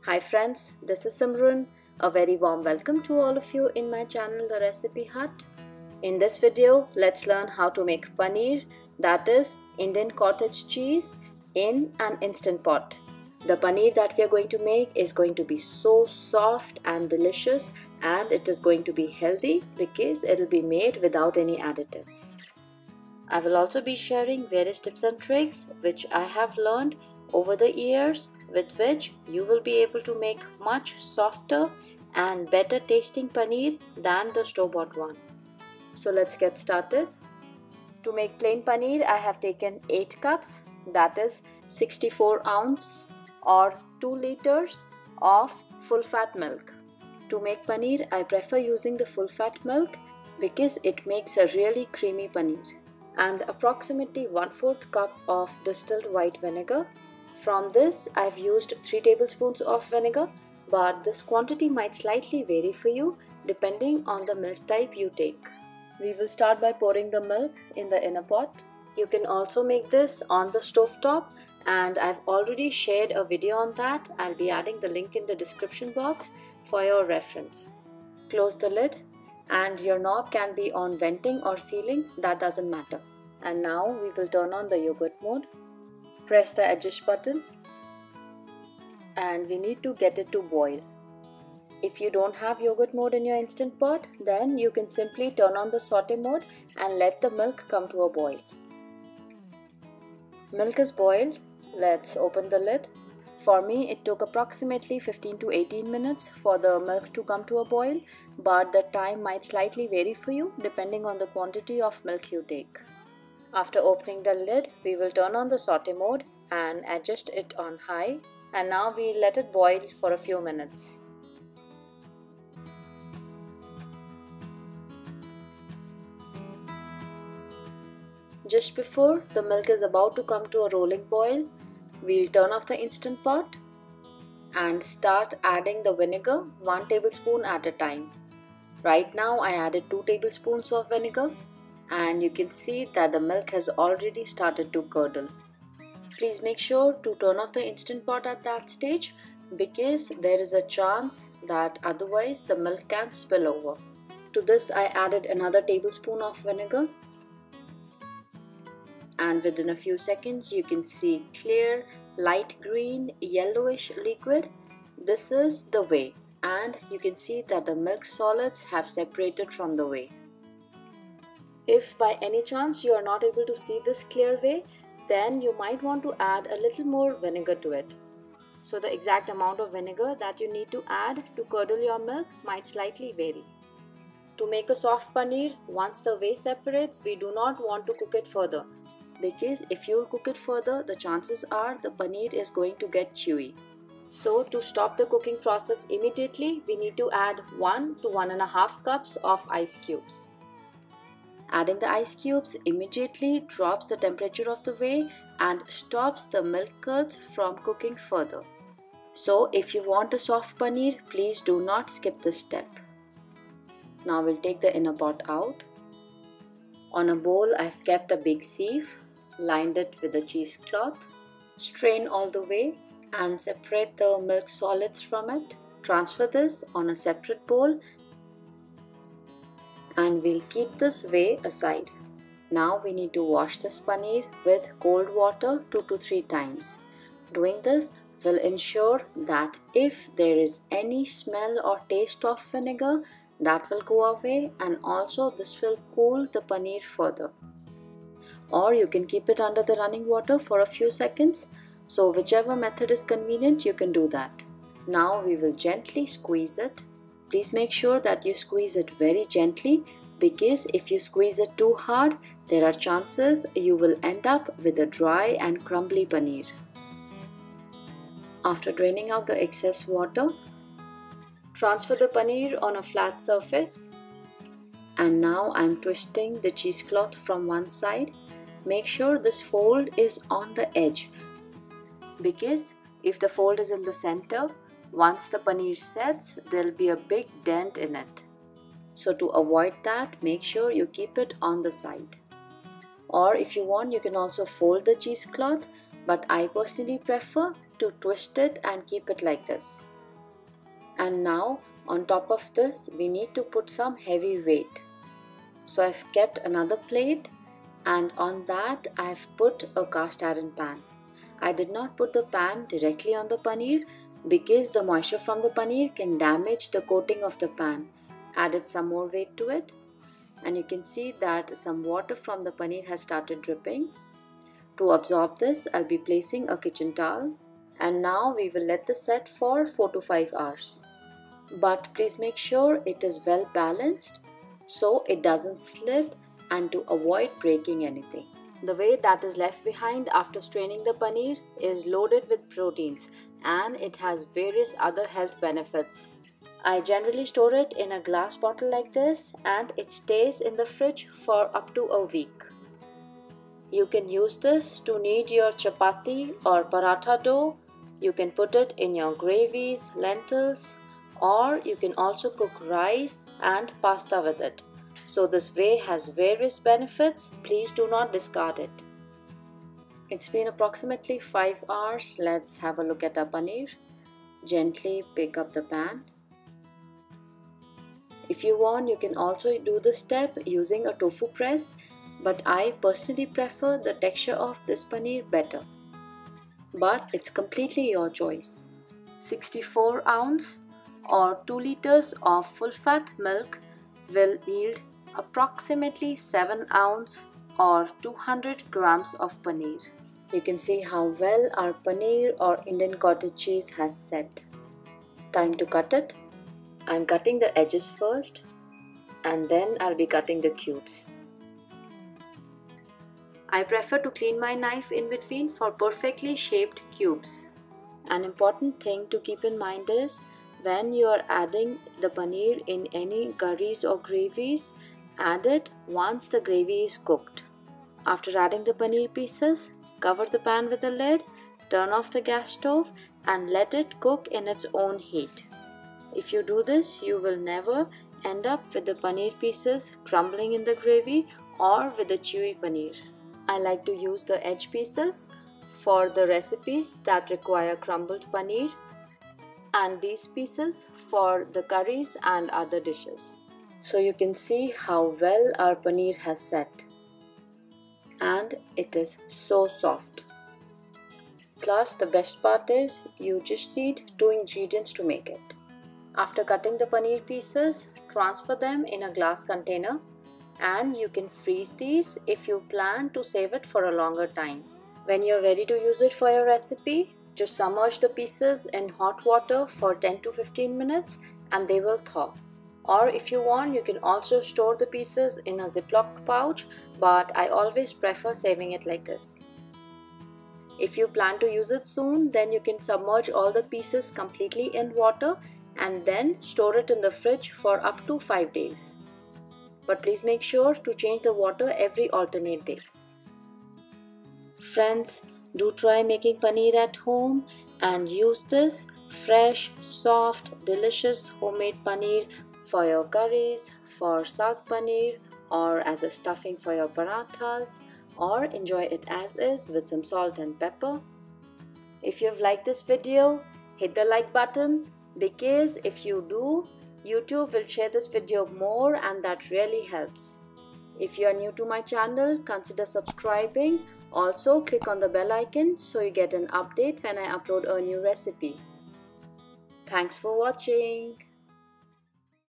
Hi friends, this is Simran. A very warm welcome to all of you in my channel The Recipe Hut. In this video, let's learn how to make paneer, that is Indian cottage cheese, in an instant pot. The paneer that we are going to make is going to be so soft and delicious, and it is going to be healthy because it will be made without any additives. I will also be sharing various tips and tricks which I have learned over the years, with which you will be able to make much softer and better tasting paneer than the store-bought one. So let's get started. To make plain paneer, I have taken 8 cups, that is 64 ounce or 2 liters of full fat milk. To make paneer, I prefer using the full fat milk because it makes a really creamy paneer. And approximately 1/4 cup of distilled white vinegar. From this, I've used 3 tablespoons of vinegar, but this quantity might slightly vary for you depending on the milk type you take. We will start by pouring the milk in the inner pot. You can also make this on the stovetop, and I've already shared a video on that. I'll be adding the link in the description box for your reference. Close the lid, and your knob can be on venting or sealing, that doesn't matter. And now we will turn on the yogurt mode. Press the adjust button, and we need to get it to boil. If you don't have yogurt mode in your instant pot, then you can simply turn on the saute mode and let the milk come to a boil. Milk is boiled. Let's open the lid. For me, it took approximately 15 to 18 minutes for the milk to come to a boil, but the time might slightly vary for you depending on the quantity of milk you take. After opening the lid, we will turn on the saute mode and adjust it on high, and now we let it boil for a few minutes. Just before the milk is about to come to a rolling boil, we'll turn off the instant pot and start adding the vinegar 1 tablespoon at a time. Right now I added 2 tablespoons of vinegar, and you can see that the milk has already started to curdle. Please make sure to turn off the instant pot at that stage because there is a chance that otherwise the milk can spill over. To this I added another tablespoon of vinegar, and within a few seconds you can see clear light green yellowish liquid. This is the whey, and you can see that the milk solids have separated from the whey. If by any chance you are not able to see this clear whey, then you might want to add a little more vinegar to it. So the exact amount of vinegar that you need to add to curdle your milk might slightly vary. To make a soft paneer, once the whey separates, we do not want to cook it further, because if you cook it further, the chances are the paneer is going to get chewy. So to stop the cooking process immediately, we need to add 1 to 1.5 cups of ice cubes. Adding the ice cubes immediately drops the temperature of the whey and stops the milk curds from cooking further. So if you want a soft paneer, please do not skip this step. Now we'll take the inner pot out. On a bowl, I've kept a big sieve, lined it with a cheesecloth. Strain all the whey and separate the milk solids from it. Transfer this on a separate bowl, and we'll keep this whey aside. Now we need to wash this paneer with cold water 2 to 3 times. Doing this will ensure that if there is any smell or taste of vinegar, that will go away, and also this will cool the paneer further. Or you can keep it under the running water for a few seconds. So whichever method is convenient, you can do that. Now we will gently squeeze it. Please make sure that you squeeze it very gently, because if you squeeze it too hard, there are chances you will end up with a dry and crumbly paneer. After draining out the excess water, transfer the paneer on a flat surface. And now I'm twisting the cheesecloth from one side. Make sure this fold is on the edge, because if the fold is in the center, once the paneer sets, there'll be a big dent in it. So to avoid that, make sure you keep it on the side. Or if you want, you can also fold the cheesecloth, but I personally prefer to twist it and keep it like this. And now on top of this we need to put some heavy weight. So I've kept another plate, and on that I've put a cast iron pan. I did not put the pan directly on the paneer because the moisture from the paneer can damage the coating of the pan. Added some more weight to it, and you can see that some water from the paneer has started dripping. To absorb this, I'll be placing a kitchen towel, and now we will let this set for 4 to 5 hours. But please make sure it is well balanced so it doesn't slip, and to avoid breaking anything. The weight that is left behind after straining the paneer is loaded with proteins, and it has various other health benefits. I generally store it in a glass bottle like this, and it stays in the fridge for up to a week. You can use this to knead your chapati or paratha dough. You can put it in your gravies, lentils, or you can also cook rice and pasta with it. So this way has various benefits. Please do not discard it. It's been approximately 5 hours. Let's have a look at our paneer. Gently pick up the pan. If you want, you can also do this step using a tofu press, but I personally prefer the texture of this paneer better. But it's completely your choice. 64 ounce or 2 liters of full fat milk will yield approximately 7 ounce or 200 grams of paneer. You can see how well our paneer or Indian cottage cheese has set. Time to cut it. I'm cutting the edges first, and then I'll be cutting the cubes. I prefer to clean my knife in between for perfectly shaped cubes. An important thing to keep in mind is when you are adding the paneer in any curries or gravies, add it once the gravy is cooked. After adding the paneer pieces, cover the pan with a lid, turn off the gas stove, and let it cook in its own heat. If you do this, you will never end up with the paneer pieces crumbling in the gravy or with the chewy paneer. I like to use the edge pieces for the recipes that require crumbled paneer, and these pieces for the curries and other dishes. So you can see how well our paneer has set, and it is so soft. Plus, the best part is you just need 2 ingredients to make it. After cutting the paneer pieces, transfer them in a glass container, and you can freeze these if you plan to save it for a longer time. When you're ready to use it for your recipe, just submerge the pieces in hot water for 10 to 15 minutes and they will thaw. Or if you want, you can also store the pieces in a Ziploc pouch, but I always prefer saving it like this. If you plan to use it soon, then you can submerge all the pieces completely in water and then store it in the fridge for up to 5 days. But please make sure to change the water every alternate day. Friends, do try making paneer at home and use this fresh, soft, delicious homemade paneer for your curries, for saag paneer, or as a stuffing for your parathas, or enjoy it as is with some salt and pepper. If you've liked this video, hit the like button, because if you do, YouTube will share this video more and that really helps. If you are new to my channel, consider subscribing. Also, click on the bell icon so you get an update when I upload a new recipe. Thanks for watching.